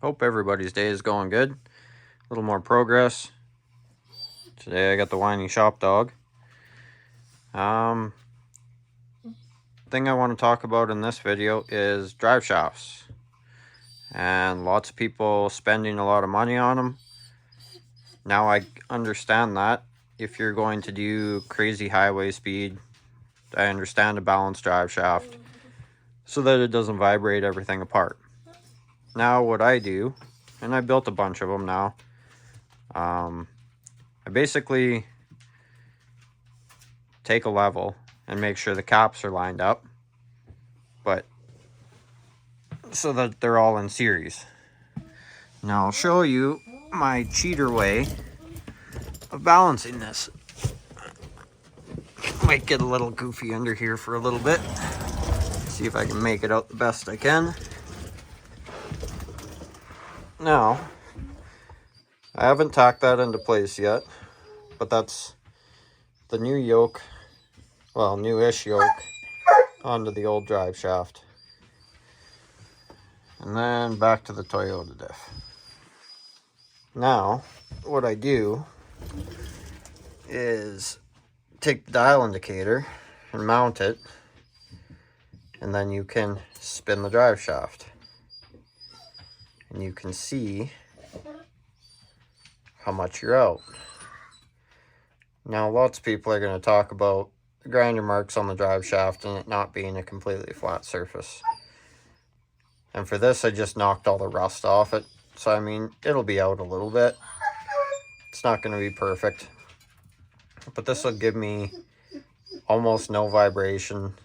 Hope everybody's day is going good. A little more progress. Today I got the whiny shop dog. Thing I want to talk about in this video is drive shafts. And lots of people spending a lot of money on them. Now I understand that. If you're going to do crazy highway speed, I understand a balanced drive shaft so that it doesn't vibrate everything apart. Now what I do, and I built a bunch of them now, I basically take a level and make sure the caps are lined up, but so that they're all in series. Now I'll show you my cheater way of balancing this. Might get a little goofy under here for a little bit. See if I can make it out the best I can. Now, I haven't tacked that into place yet, but that's the new yoke, well, newish yoke onto the old drive shaft. And then back to the Toyota diff. Now, what I do is take the dial indicator and mount it, and then you can spin the drive shaft. And you can see how much you're out. Now, lots of people are going to talk about the grinder marks on the drive shaft and it not being a completely flat surface. And for this, I just knocked all the rust off it. So, I mean, it'll be out a little bit. It's not going to be perfect. But this will give me almost no vibration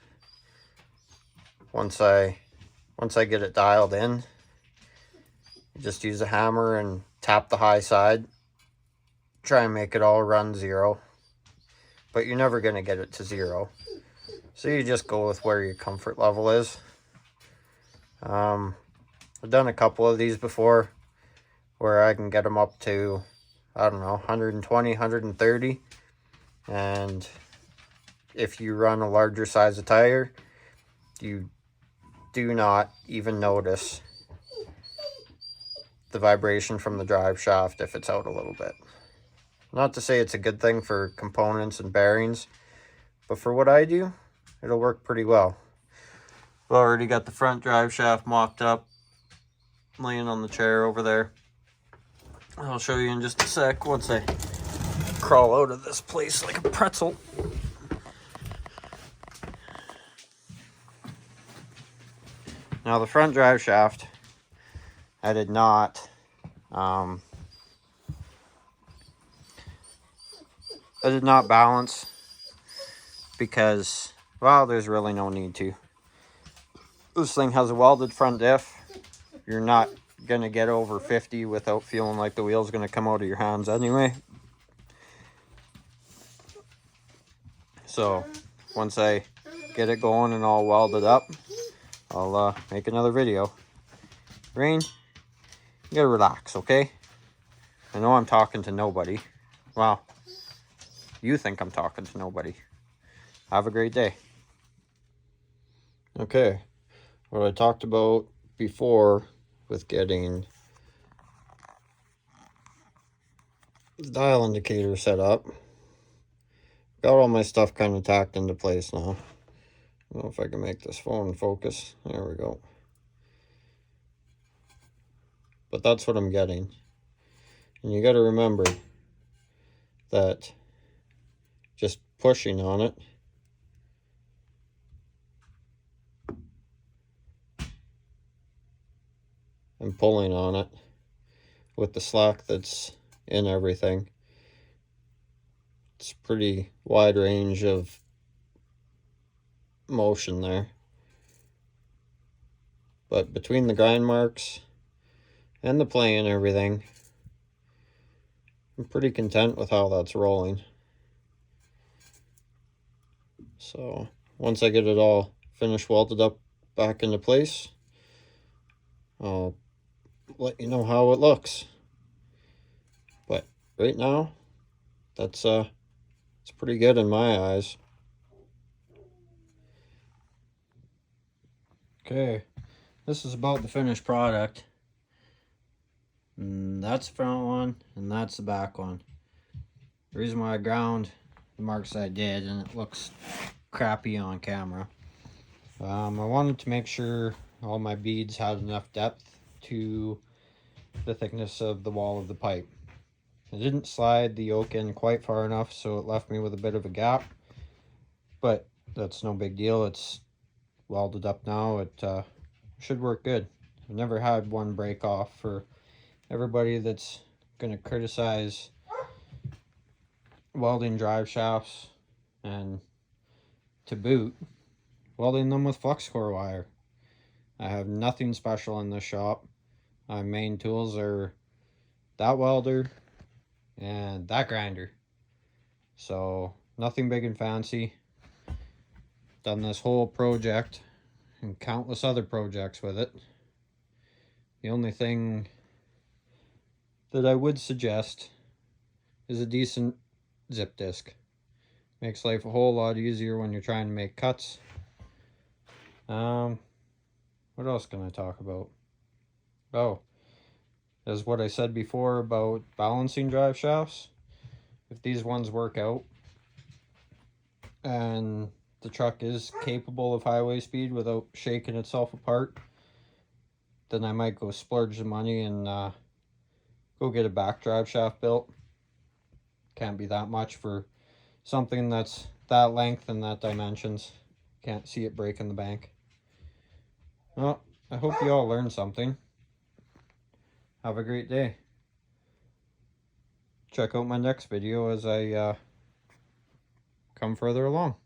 once I get it dialed in. Just use a hammer and tap the high side. Try and make it all run zero. But you're never going to get it to zero. So you just go with where your comfort level is. I've done a couple of these before where I can get them up to, I don't know, 120, 130. And if you run a larger size of tire, you do not even notice the vibration from the drive shaft if it's out a little bit. Not to say it's a good thing for components and bearings, but for what I do, it'll work pretty well. I've already got the front drive shaft mocked up, laying on the chair over there. I'll show you in just a sec once I crawl out of this place like a pretzel. Now the front drive shaft, I did not balance because, well, there's really no need to. This thing has a welded front diff. You're not going to get over 50 without feeling like the wheel's going to come out of your hands anyway. So once I get it going and all welded up, I'll make another video. Rain, you gotta relax, okay? I know I'm talking to nobody. Well, you think I'm talking to nobody. Have a great day. Okay, what I talked about before with getting the dial indicator set up. Got all my stuff kind of tacked into place now. I don't know if I can make this phone focus. There we go. But that's what I'm getting. And you got to remember that just pushing on it and pulling on it with the slack that's in everything, it's pretty wide range of motion there. But between the grind marks and the play and everything, I'm pretty content with how that's rolling. So once I get it all finished welded up back into place, I'll let you know how it looks. But right now, it's pretty good in my eyes. Okay, this is about the finished product. And that's the front one, and that's the back one. The reason why I ground the marks I did, and it looks crappy on camera, I wanted to make sure all my beads had enough depth to the thickness of the wall of the pipe. I didn't slide the yoke in quite far enough, so it left me with a bit of a gap, but that's no big deal. It's welded up now. It should work good. I've never had one break off. For everybody that's going to criticize welding drive shafts, and to boot, welding them with flux core wire. I have nothing special in this shop. My main tools are that welder and that grinder. So nothing big and fancy. Done this whole project and countless other projects with it. The only thing that I would suggest is a decent zip disc. Makes life a whole lot easier when you're trying to make cuts. What else can I talk about? Oh, as what I said before about balancing drive shafts. If these ones work out and the truck is capable of highway speed without shaking itself apart, then I might go splurge the money and go get a back drive shaft built. Can't be that much for something that's that length and that dimensions. Can't see it breaking the bank. Well, I hope you all learned something. Have a great day. Check out my next video as I come further along.